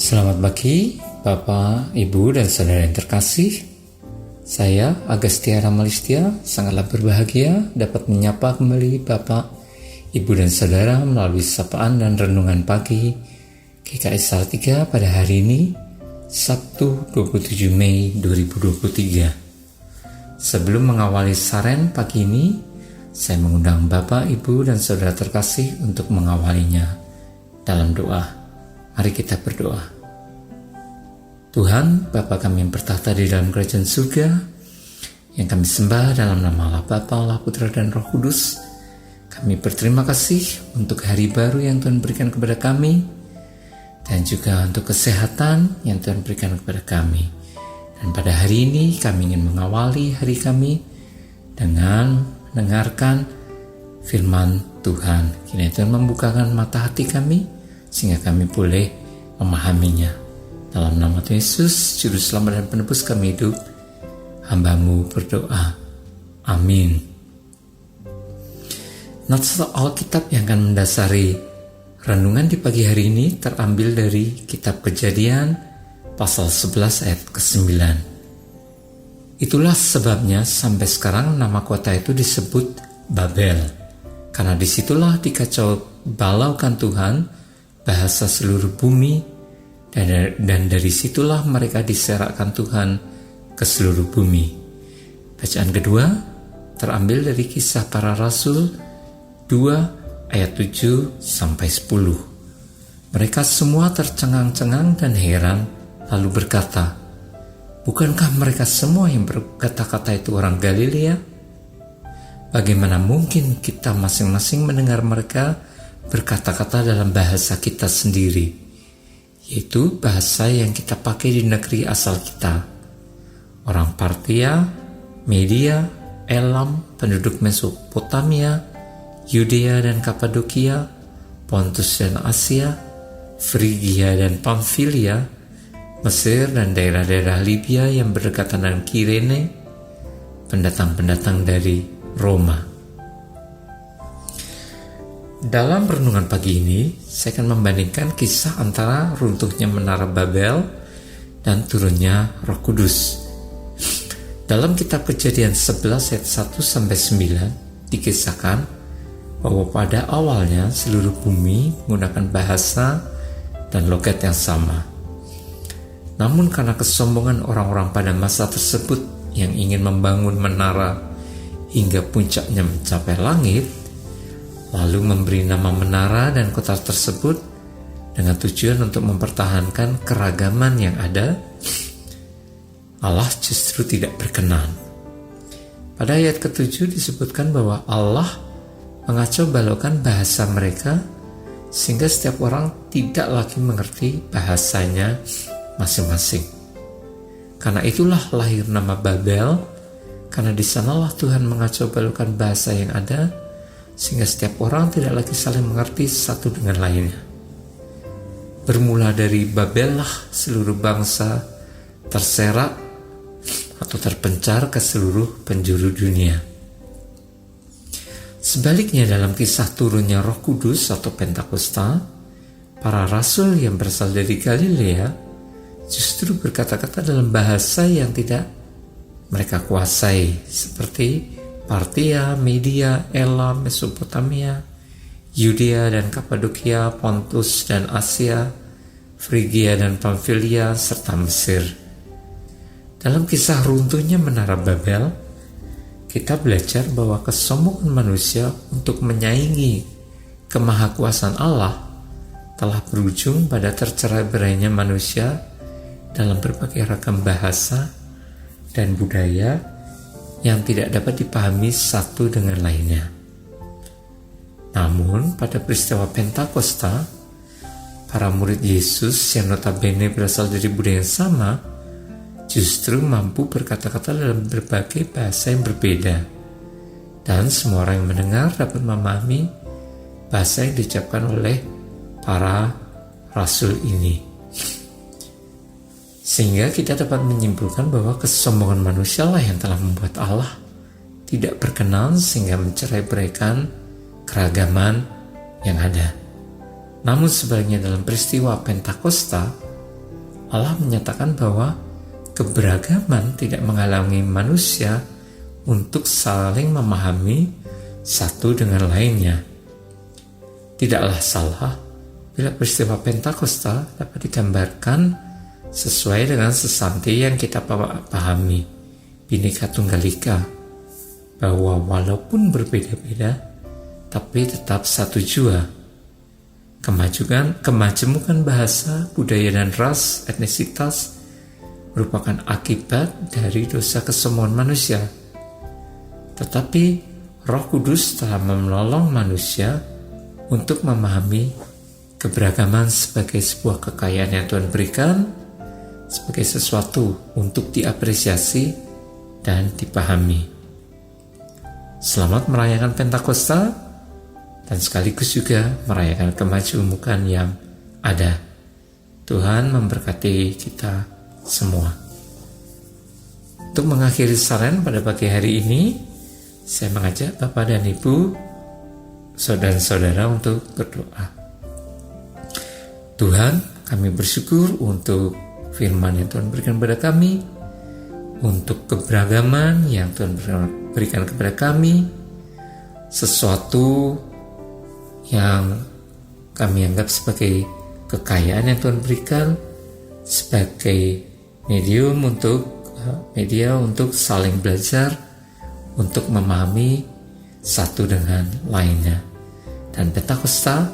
Selamat pagi, Bapak, Ibu, dan Saudara yang terkasih. Saya, Agustia Ramalistia, sangatlah berbahagia dapat menyapa kembali Bapak, Ibu, dan Saudara melalui sapaan dan renungan pagi GKS Salatiga pada hari ini, Sabtu 27 Mei 2023. Sebelum mengawali Saren pagi ini, saya mengundang Bapak, Ibu, dan Saudara terkasih untuk mengawalinya dalam doa. Mari kita berdoa. Tuhan, Bapa kami yang bertahta di dalam kerajaan surga, yang kami sembah dalam nama Allah Bapa, Allah Putra, dan Roh Kudus, kami berterima kasih untuk hari baru yang Tuhan berikan kepada kami, dan juga untuk kesehatan yang Tuhan berikan kepada kami. Dan pada hari ini kami ingin mengawali hari kami dengan mendengarkan firman Tuhan. Kiranya Tuhan membukakan mata hati kami, sehingga kami boleh memahaminya. Dalam nama Tuhan Yesus, Juru Selamat dan Penebus kami hidup, hamba-Mu berdoa. Amin. Nats Alkitab yang akan mendasari renungan di pagi hari ini terambil dari Kitab Kejadian pasal 11 ayat ke-9. Itulah sebabnya sampai sekarang nama kota itu disebut Babel, karena disitulah dikacau balaukan Tuhan bahasa seluruh bumi, dan dari situlah mereka diserakkan Tuhan ke seluruh bumi. Bacaan kedua terambil dari Kisah Para Rasul 2 ayat 7 sampai 10. Mereka semua tercengang-cengang dan heran, lalu berkata, "Bukankah mereka semua yang berkata-kata itu orang Galilea? Bagaimana mungkin kita masing-masing mendengar mereka berkata-kata dalam bahasa kita sendiri, yaitu bahasa yang kita pakai di negeri asal kita? Orang Partia, Media, Elam, penduduk Mesopotamia, Yudea dan Kapadokia, Pontus dan Asia, Frigia dan Pamfilia, Mesir dan daerah-daerah Libya yang berdekatan dengan Kirene, pendatang-pendatang dari Roma." Dalam renungan pagi ini, saya akan membandingkan kisah antara runtuhnya Menara Babel dan turunnya Roh Kudus. Dalam kitab Kejadian 11 ayat 1-9 dikisahkan bahwa pada awalnya seluruh bumi menggunakan bahasa dan logat yang sama. Namun karena kesombongan orang-orang pada masa tersebut yang ingin membangun menara hingga puncaknya mencapai langit, lalu memberi nama menara dan kota tersebut dengan tujuan untuk mempertahankan keragaman yang ada, Allah justru tidak berkenan. Pada ayat ke-7 disebutkan bahwa Allah mengacau balaukan bahasa mereka sehingga setiap orang tidak lagi mengerti bahasanya masing-masing. Karena itulah lahir nama Babel, karena di sanalah Tuhan mengacau balaukan bahasa yang ada, sehingga setiap orang tidak lagi saling mengerti satu dengan lainnya. Bermula dari Babel lah seluruh bangsa terserak atau terpencar ke seluruh penjuru dunia. Sebaliknya dalam kisah turunnya Roh Kudus atau Pentakosta, para rasul yang berasal dari Galilea justru berkata-kata dalam bahasa yang tidak mereka kuasai, seperti Partia, Media, Elam, Mesopotamia, Yudea dan Kapadokia, Pontus dan Asia, Frigia dan Pamfilia, serta Mesir. Dalam kisah runtuhnya Menara Babel, kita belajar bahwa kesombongan manusia untuk menyaingi kemahakuasaan Allah telah berujung pada tercerai-berainya manusia dalam berbagai ragam bahasa dan budaya yang tidak dapat dipahami satu dengan lainnya. Namun pada peristiwa Pentakosta, para murid Yesus yang notabene berasal dari budaya yang sama justru mampu berkata-kata dalam berbagai bahasa yang berbeda, dan semua orang yang mendengar dapat memahami bahasa yang diucapkan oleh para rasul ini. Sehingga kita dapat menyimpulkan bahwa kesombongan manusia lah yang telah membuat Allah tidak berkenan sehingga mencerai-beraikan keragaman yang ada. Namun sebaliknya dalam peristiwa Pentakosta, Allah menyatakan bahwa keberagaman tidak menghalangi manusia untuk saling memahami satu dengan lainnya. Tidaklah salah bila peristiwa Pentakosta dapat digambarkan sesuai dengan sesanti yang kita pahami, Bhinneka Tunggal Ika, bahwa walaupun berbeda-beda, tapi tetap satu jua. Kemajemukan bahasa, budaya dan ras, etnisitas merupakan akibat dari dosa kesemuan manusia. Tetapi Roh Kudus telah menolong manusia untuk memahami keberagaman sebagai sebuah kekayaan yang Tuhan berikan, sebagai sesuatu untuk diapresiasi dan dipahami. Selamat merayakan Pentakosta dan sekaligus juga merayakan kemajemukan yang ada. Tuhan memberkati kita semua. Untuk mengakhiri saran pada pagi hari ini, saya mengajak Bapak dan Ibu, saudara-saudara untuk berdoa. Tuhan, kami bersyukur untuk firman yang Tuhan berikan kepada kami, untuk keberagaman yang Tuhan berikan kepada kami, sesuatu yang kami anggap sebagai kekayaan yang Tuhan berikan, sebagai media untuk saling belajar, untuk memahami satu dengan lainnya. Dan Pentakosta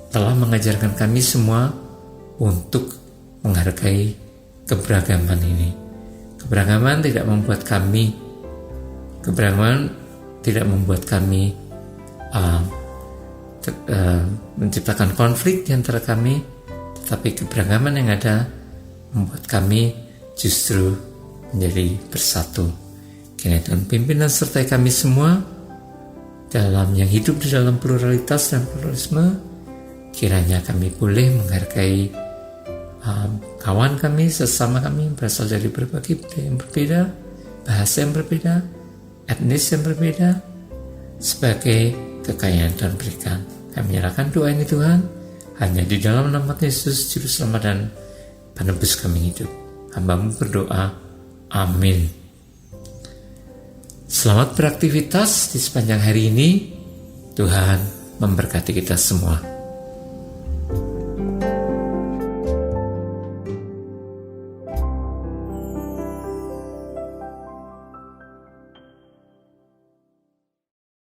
telah mengajarkan kami semua untuk menghargai keberagaman ini. Keberagaman tidak membuat kami menciptakan konflik di antara kami, tetapi keberagaman yang ada membuat kami justru menjadi bersatu. Kiranya Tuhan pimpin dan sertai kami semua dalam yang hidup di dalam pluralitas dan pluralisme. Kiranya kami boleh menghargai kawan kami, sesama kami berasal dari berbagai budaya yang berbeda, bahasa yang berbeda, etnis yang berbeda, sebagai kekayaan Tuhan berikan. Kami menyerahkan doa ini Tuhan, hanya di dalam nama Yesus, Juru Selamat dan Penebus kami hidup. Hamba-Mu berdoa, amin. Selamat beraktivitas di sepanjang hari ini. Tuhan memberkati kita semua.